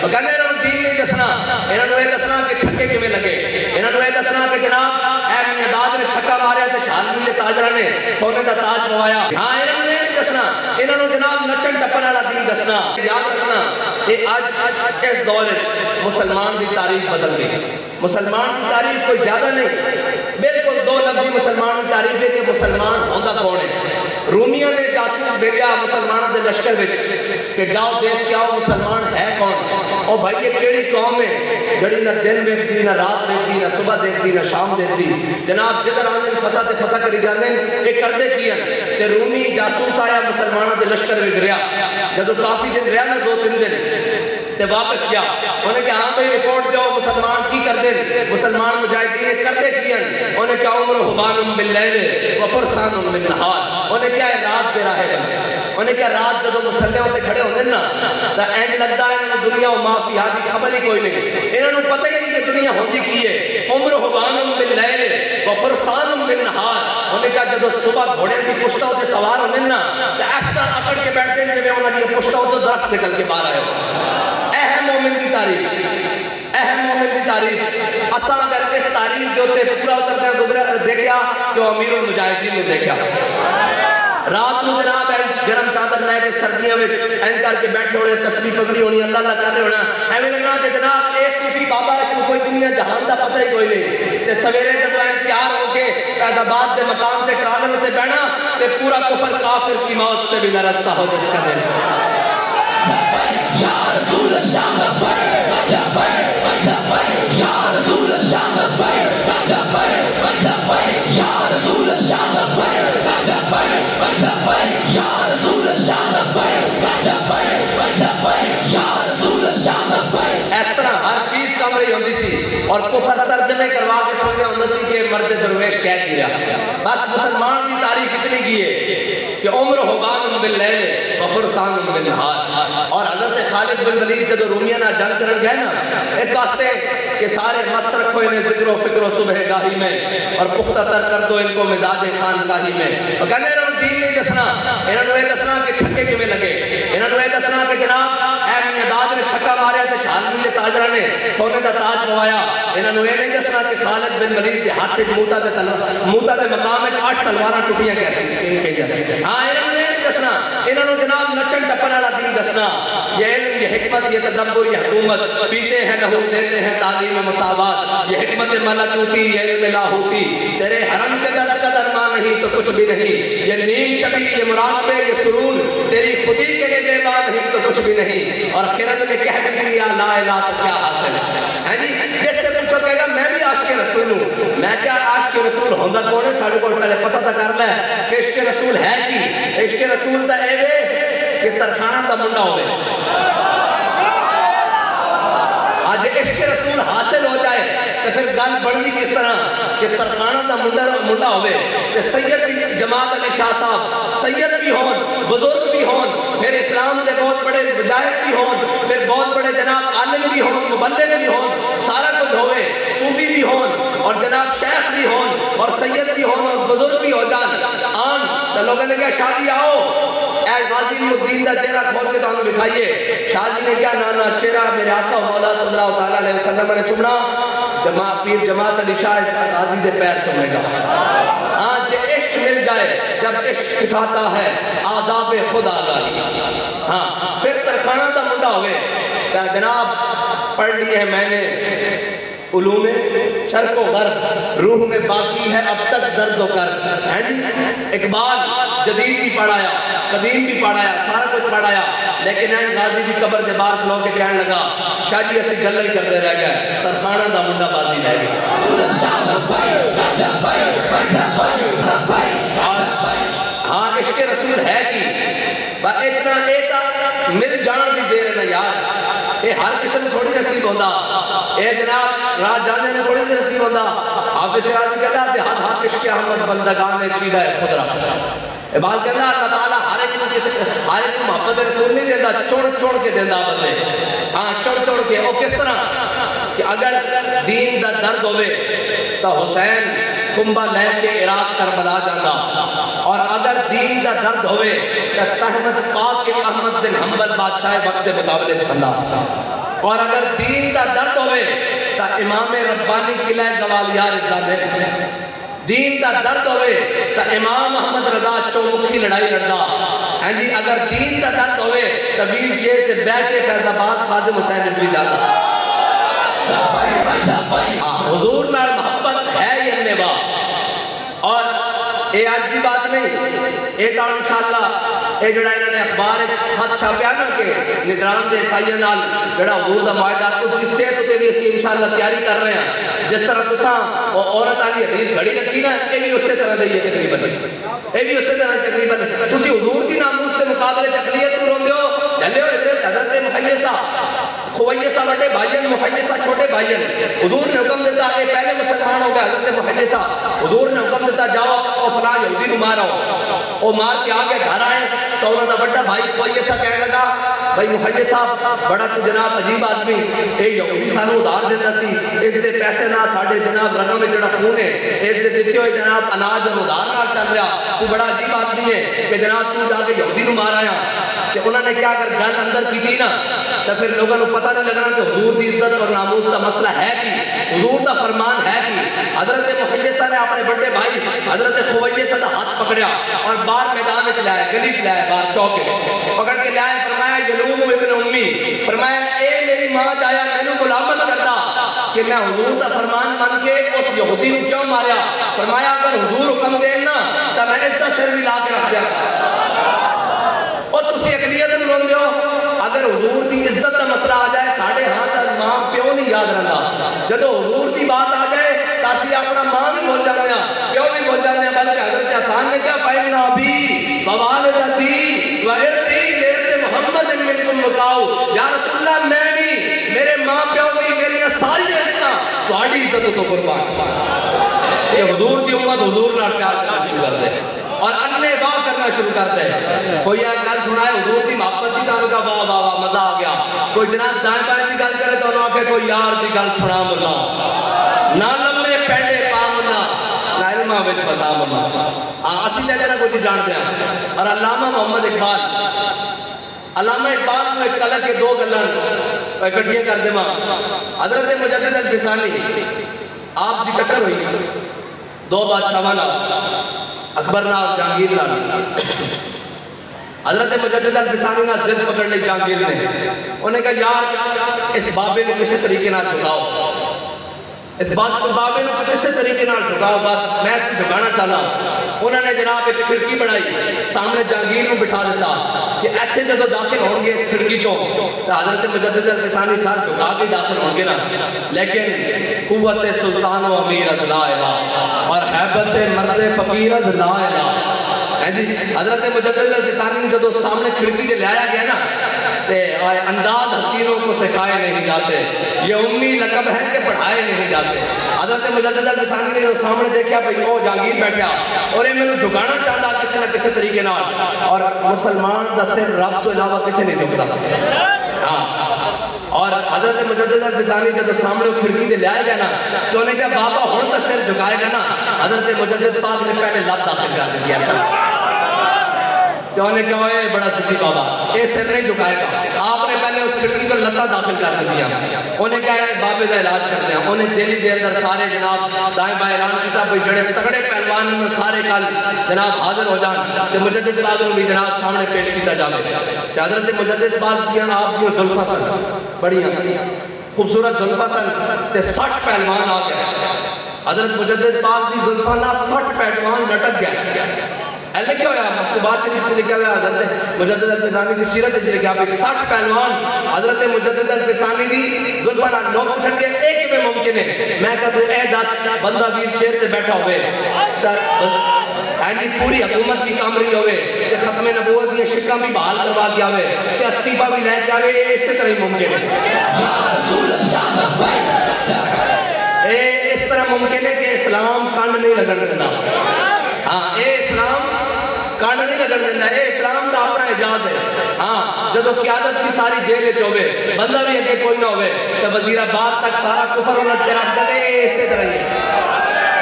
وہ کہتے ہیں انہوں دین نہیں دسنا، انہوں نے دسنا کہ چھکے کیویں لگے، انہوں نے دسنا کہ جناب اے میداد نے چھکا ماریا تے شادی دے تاجرہ نے سونے دا تاج پوایا. ہاں انہوں نے دسنا، انہوں نے جناب نچن ٹپن والا دین دسنا. یاد رکھنا کہ آج اس دور مسلمان کی تاریخ بدل گئی. مسلمان کی تاریخ کوئی زیادہ نہیں، بالکل دو لفظی مسلمان کی تاریخ ہے کہ مسلمان ہوتا کون ہے. رومیاں نے جاسوس بھیجا مسلمانوں دے لشکر وچ کہ جاؤ دیکھ کے آؤ مسلمان ہے کون. او بھائی یہ کیڑی قوم ہے جڑی نہ دن ویکھدی نہ رات ویکھدی نہ صبح دیکھدی نہ شام دیکھدی. جناب جدھر آندے فتح تے فتح کری جاندے یہ کردے کی ہیں تے رومی جاسوس آیا مسلمانوں دے لشکر وچ رہیا. جدوں کافی دن رہیا نا 2-3 دن تے واپس گیا انہیں کہا ہاں بھئی رپورٹ دیو مسلمان کی کر دیں. مسلمان مجاہدین کردے کی ہیں انہیں کہا عمر حبان باللیل وفرسان بالنہار. انہیں کہا رات دے راہے بنے، انہیں کہا رات جدو مسلح ہوتے کھڑے ہوتے نا تو اینڈ لگتا ہے انہوں دنیا و معافی آجی خبر ہی کوئی نہیں. انہوں نے پتہ ہی نہیں کہ دنیا ہوندی کی ہے. عمر حبان باللیل وفرسان بالنہار. انہیں کہا جدو صبح گھوڑے کی پشتہ ہوتے سوار ہوتے نا تو ایسا اکڑ کے بیٹھتے ہیں جب انہوں نے پشتہ ہوتے درخت نکل کے باہر آئے ہو. اہم مومن کی تاریخ، اہم مومن کی تاریخ اساں کر کے اس تاریخ جو تے پورا اترتے ہیں گزرا دیکھیا جو امیر المجاہدین نے دیکھا. رات میں جناب گرم چادر لے کے سردیاں میں این کر کے بیٹھے ہونے تسبیح پکڑی ہونی اللہ اللہ کر رہے ہونا. ایویں لگنا کہ جناب اس صوفی بابا اس کو کوئی دنیا جہان دا پتہ ہی کوئی نہیں. تے سویرے جب این تیار ہو کے فیض آباد کے مقام تے ٹرالر تے بہنا تے پورا کفر کافر کی موت سے بھی لرزتا ہو جس کا دل. یا رسول اللہ لبیک لبیک لبیک یا رسول اللہ لبیک لبیک لبیک یا رسول اللہ لبیک لبیک لبیک یا رسول اللہ لبیک لبیک لبیک یا رسول اللہ لبیک. اس طرح ہر چیز کم رہی ہوتی سی اور کفر ترجمے کروا کے سوچے ہوتا سی کہ مرد درویش کہہ کیا. بس مسلمان کی تعریف اتنی کی ہے کہ عمر حبان باللیل وفرسان بالنہار. اور حضرت خالد بن ولید جدو رومیہ نہ جنگ کرن گئے نا اس واسطے کہ سارے مست رکھو انہیں ذکر و فکر و صبح گاہی میں اور پختہ تر کر دو ان کو مزاج خان گاہی میں. اور کہنے انہوں نے دین نہیں دسنا، انہوں نے دسنا کہ چھکے کیویں لگے، انہوں نے دسنا کہ جناب اے میداد نے چھکا ماریا تے شادی دے تاجرہ نے سونے دا تاج پوایا. انہوں نے نہیں دسنا کہ خالد بن ولید کے ہاتھ موتا دے مقام میں 8 تلواراں ٹوٹیاں کیسے. ہاں انہوں نے دسنا، انہوں نے جناب نچن ٹپن والا دین دسنا. یہ علم، یہ حکمت، یہ تدبر، یہ حکومت، پیتے ہیں لہو دیتے ہیں تعلیم مساوات. یہ حکمت ملکوتی، یہ علم لاہوتی. تیرے حرم کے در کا درما نہیں تو کچھ بھی نہیں. یہ نیم شبی، یہ مراقبے، یہ سرور تیری خودی کے لیے دیوا نہیں تو کچھ بھی نہیں. اور خیرت نے کہہ دیا لا الہ تو کیا حاصل ہے جی. جیسے تم کو کہے گا میں بھی عاشق رسول ہوں. میں کیا عاشق رسول ہوندا کون ہے ساڈے کول پہلے پتہ تا کر لے کہ عشق رسول ہے کی. عشق رسول دا اے وے کہ ترخانہ دا منڈا ہوئے. آج عشق رسول حاصل ہو جائے تو پھر گل بڑھنی کس طرح کہ ترخانہ دا منڈا ہوئے کہ سید جماعت علی شاہ صاحب سید بھی ہون، بزرگ بھی ہون، پھر اسلام دے بہت بڑے مجاہد بھی ہون، پھر بہت بڑے جناب عالم بھی ہون، مبلغ بھی ہون، سارا کچھ ہوئے، صوفی بھی ہون اور جناب شیخ بھی ہون اور سید بھی ہون اور بزرگ بھی ہو جان. آن تو لوگوں نے کہا شاہ جی آؤ اے غازی الدین دا چہرہ کھول کے تو ہمیں دکھائیے. شاہ جی نے کیا نانا چہرہ میرے آقا مولا صلی اللہ علیہ وسلم نے چمنا. پیر جماعت علی شاہ اس کا غازی دے پیر چمے گا. آج عشق مل جائے جب عشق سکھاتا ہے آداب خود آگاہی. ہاں پھر ترخانہ دا منڈا ہوئے کہ جناب پڑھ لی ہے میں نے علوم شرق و غرب، روح میں باقی ہے اب تک درد و کرد. اقبال جدید بھی پڑھایا، قدیم بھی پڑھایا، سارا کچھ پڑھایا، لیکن این غازی کی قبر کے باہر کھلو کے کہنے لگا شاہ جی اسی گلے کرتے رہ گئے، ترخانہ دا منڈا بازی رہ گیا. ہاں عشق رسول ہے کی اتنا ایک مل جان دی دیر ہے یار. یہ ہر قسم تھوڑی نصیب ہوندہ، اے جناب راہ جانے میں تھوڑی نصیب ہوندہ. حافظ شیرازی کہتا ہے ہاتھ ہاتھ عشق احمد بندگان نے چیدہ ہے خدرہ. اقبال کہتا ہے اللہ تعالیٰ ہر ایک محبت رسول نہیں دیتا، چوڑ کے دیتا بندے. ہاں چوڑ کے. اور کس طرح کہ اگر دین دا درد ہوئے تو حسین کنبہ لے کے عراق کربلا جانا، اور اگر دین دا درد ہوئے تو تحمد پاک احمد بن حنبل بادشاہ وقت مقابلے چھنا. اور اگر دین دا درد ہوئے تا امام ربانی قلعہ گوالیار ازادے دین دا درد ہوئے تا امام محمد رضا چومکھی لڑائی لڑنا ہیں جی اگر دین دا درد ہوئے تا ویر شیر تے بیٹھے فیض آباد خادم حسین نظری جانا حضور نال محبت ہے ہی اننے با اور اے آج کی بات نہیں اے دار انشاءاللہ اے جڑا انہوں نے اخبار خط چھاپیا نا کہ ندران دے سائیہ نال جڑا حضور دا معاہدہ اس کی صحت کے لیے اسی انشاءاللہ تیاری کر رہے ہیں جس طرح تساں وہ عورت آلی حدیث گھڑی رکھی نا اے بھی اس سے طرح دئیے تقریباً اے بھی اس سے طرح تقریباً تسی حضور کی ناموس کے مقابلے چکلیت کو رون دیو چلے ہو ادھر حضرت محیصہ خویصہ بڑے بھائین محیصہ چھوٹے بھائین حضور نے حکم دیتا کہ پہلے مسلمان ہو گئے حضرت محیصہ حضور نے حکم دیتا جاؤ او فلاں یہودی نو مارا ہو او مار کے آگے گھر آئے تو انہوں نے بڑا بھائی خویصہ کہنے لگا بھائی محیصہ بڑا تو جناب عجیب آدمی اے یہودی سانو ادھار دیتا سی اس دے پیسے نہ ساڑھے جناب رنگوں میں جڑا خون ہے اس دے دیتے ہوئے جناب اناج اور ادھار نہ چل رہا تو بڑا عجیب آدمی ہے کہ جناب تو جا کے یہودی نو مار آیا کہ انہوں نے کیا کر گل اندر کی تھی نا تو پھر لوگوں نے پتہ نہ لگنا کہ حضور دی عزت اور ناموس کا مسئلہ ہے کی حضور دا فرمان ہے کی حضرت محیصہ نے اپنے بڑے بھائی حضرت خویصہ کا ہاتھ پکڑیا اور باہر میدان میں چلائے گلی چلائے باہر چوکے پکڑ کے لائے فرمایا یلوم ابن امی فرمایا اے میری ماں جایا میں نے ملامت کرتا کہ میں حضور دا فرمان مان کے اس یہودی کو کیوں ماریا فرمایا اگر حضور حکم دین نا تو میں اس کا سر بھی لا کے رکھ دیا اور تسی اقلیت میں رون دیو اگر حضور دی عزت کا مسئلہ آ جائے ساڑھے ہاں تک ماں پیو نہیں یاد رہنا جدو حضور دی بات آ جائے تاسی اپنا ماں بھی بول جانے ہیں پیو بھی بول جانے ہیں بلکہ حضرت حسان نے کیا فَإِنَّ أَبِي وَوَالِدَتِي وَإِرْضِي لِإِرْضِ مُحَمَّدٍ مِّنْكُمْ وَقَاؤُ یا رسول اللہ میں بھی میرے ماں پیو بھی میری ساری عزت تہاڈی عزت تو قربان یہ حضور دی امت حضور نال پیار کرنا شروع کر دے اور اننے واہ کرنا شروع کر دے کوئی ایک گل سنائے حضور دی محبت دی گل کا واہ واہ واہ مزہ آ گیا کوئی جناب دائیں بائیں دی گل کرے تو انہوں آکے کوئی یار دی گل سنا ملا نہ لمے پیڑے پا ملا نہ علمہ وچ بسا ملا اسی سے جانا کوئی جان دیا اور علامہ محمد اقبال میں ایک الگ کے دو گلن اکٹھیاں کر دے ماں حضرت مجدد الفسانی آپ جی ٹکر ہوئی دو بادشاہاں اکبر نال جہانگیر نال حضرت مجدد الفسانی نہ ضد پکڑ لی جہانگیر نے انہوں نے کہا یار اس بابے کو کسی طریقے نہ جھکاؤ اس بات کو بابے نے کسی طریقے نہ جھکاؤ بس میں اس جھکانا چاہتا انہوں نے جناب ایک کھڑکی بڑھائی سامنے جہانگیر کو بٹھا دیتا کہ ایتھے جدو داخل ہوں گے اس کھڑکی چوں تو حضرت مجدد الفسانی سر جھکا کے داخل ہوں گے نا لیکن قوت سلطان و امیر از لا الہ اور حیبت مرد فقیر از لا الہ حضرت مجدد الفسانی جدو سامنے کھڑکی کے لے آیا گیا نا انداز حسینوں کو سکھائے نہیں جاتے یہ امی لقب ہے کہ پڑھائے نہیں جاتے حضرت مجدد الفسانی نے سامنے دیکھا بھئی وہ جہانگیر بیٹھا اور یہ میں نے جھکانا چاہتا کسی نہ کسی طریقے نال اور مسلمان دا سر رب تو علاوہ کتے نہیں جھکتا تھا اور حضرت مجدد الفسانی جب سامنے کھڑکی دے لے آئے گا نا تو انہیں کہا بابا ہون تا سر جھکائے گا نا حضرت مجدد پاک نے پہلے لات داخل کر دیا تو انہیں کہا ہے بڑا سچی بابا یہ سر نہیں جھکائے گا آپ نے پہلے اس کھڑکی کو لتا داخل کر دیا انہیں کہا ہے بابے کا علاج کرتے ہیں انہیں جیلی دے اندر سارے جناب دائیں بائیں اعلان کیتا بھئی جڑے تگڑے پہلوان میں سارے کل جناب حاضر ہو جان کہ مجدد العظم بھی جناب سامنے پیش کیتا جاوے کہ حضرت مجدد بات کیا آپ کی زلفہ سن بڑی خوبصورت زلفہ سن تے 60 پہلوان آ گئے حضرت مجدد پاک دی زلفہ نہ 60 پہلوان لٹک گئے ایسے کیا ہویا مکتوبات شریف سے لکھا ہویا حضرت مجدد الفسانی کی سیرت سے لکھا ہویا 60 پہلوان حضرت مجدد الفسانی دی زلفہ لوگ پوچھن کے ایک میں ممکن ہے میں کہا تو اے 10 بندہ ویر چیر سے بیٹھا ہوئے اینی پوری حکومت کی کامری ہوئے کہ ختم نبوت یہ شکا بھی بحال کروا دیا ہوئے کہ استیفہ بھی لے کے آگے اس سے طرح ہی ممکن ہے اس طرح ممکن ہے کہ اسلام کانڈ نہیں لگن دینا ہاں اے اسلام کانڈ نہیں لگن دینا اے اسلام دا اپنا اجاز ہے ہاں جدو قیادت کی ساری جیلے چوبے بندہ بھی اگے کوئی نہ ہوئے تو وزیر آباد تک سارا کفر الٹ کے رکھ دے اس سے طرح ہی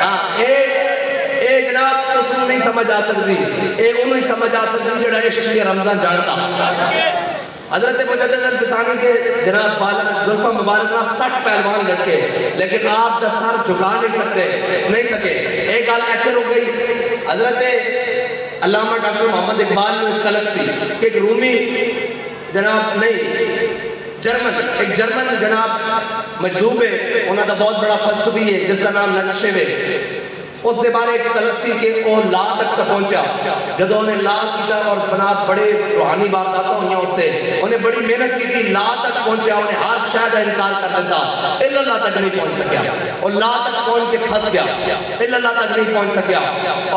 ہاں اے جناب اس کو نہیں سمجھ آ سکتی اے انہوں ہی سمجھ آ سکتی جڑا عشق رمضان جانتا حضرت مجدد الفسانی کے جناب زلفہ مبارک نہ 60 پہلوان لڑکے، لیکن آپ دا سر جھکا نہیں سکے۔ ایک گال ایکر ہو گئی، حضرت علامہ ڈاکٹر محمد اقبال نے کلک سی کہ ایک رومی جناب نہیں ایک جرمن جناب مجذوب ہے، انہاں دا بہت بڑا فلسفی ہے جس کا نام نقشے ہے، اس دے بارے ایک کلک سی کہ وہ لا تک پہنچا، جدو انہیں لا کیتا اور بنا بڑے روحانی باتاں ہوئیں اس تے انہیں بڑی محنت کی تھی، لا تک پہنچا، انہیں ہر شاید انکار کر دیتا، الا اللہ تک نہیں پہنچ سکیا، اور لا تک پہنچ کے پھنس گیا، الا اللہ تک نہیں پہنچ سکیا،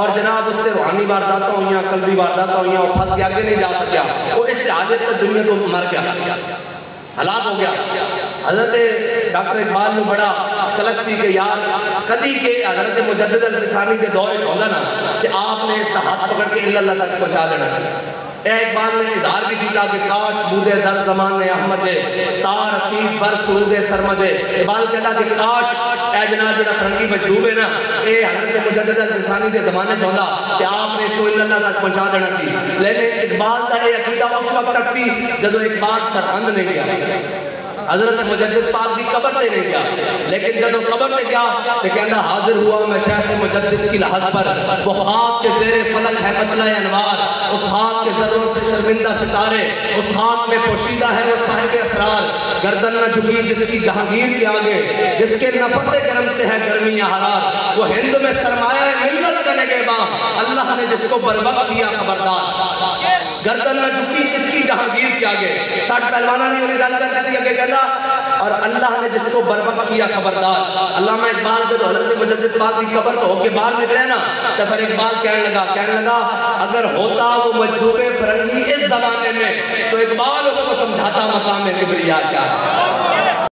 اور جناب اس تے روحانی وارداتیں ہوئیں، قلبی وارداتیں ہوئیں، وہ پھنس گیا، آگے نہیں جا سکیا، وہ اس حاجت پر دنیا تو مر گیا، ہلاک ہو گیا۔ حضرت ڈاکٹر اقبال نے بڑا کلک سی کہ یار کدی کے حضرت مجدد الفسانی کے دور چھوڑا نا کہ آپ نے اس ہاتھ پکڑ کے الا اللہ تک پہنچا دینا سی۔ اے اقبال نے اظہار بھی کیا کہ کاش بودے در زمان احمد تار رسید بر سرود سرمد۔ اقبال کہتا کہ کاش اے جناب جنہ فرنگی مجذوب ہے نا، اے حضرت مجدد الفسانی کے زمانے چھوڑا کہ آپ نے اس کو الا اللہ تک پہنچا دینا سی، لیکن اقبال کا یہ عقیدہ اس وقت تک سی جدو اقبال سرہند نہیں گیا، حضرت مجدد پاک دی قبر تے نہیں گیا، لیکن جب وہ قبر تے گیا تو کہنا حاضر ہوا میں شیخ مجدد کی لحد پر، وہ خاک کے زیر فلک ہے مطلع انوار، اس خاک کے ذروں سے شرمندہ ستارے، اس خاک میں پوشیدہ ہے وہ صاحب اسرار، گردن نہ جھکی جس کی جہانگیر کے آگے، جس کے نفس گرم سے ہے گرمی حرار، وہ ہند میں سرمایہ ملت کا نگہباں، اللہ نے جس کو بروقت کیا خبردار، گردن نہ جھکی جس کی جہانگیر کے آگے، 60 پہلوانہ نے انہیں گل کر دی کہ کہنا اور اللہ نے جس کو بروقت کیا خبردار۔ علامہ اقبال جب حضرت مجدد پاک کی قبر تو ہو کے باہر نکلے نا تو پھر اقبال کہنے لگا اگر ہوتا وہ مجذوب فرنگی اس زمانے میں تو اقبال اس کو سمجھاتا مقام کبریا کیا ہے۔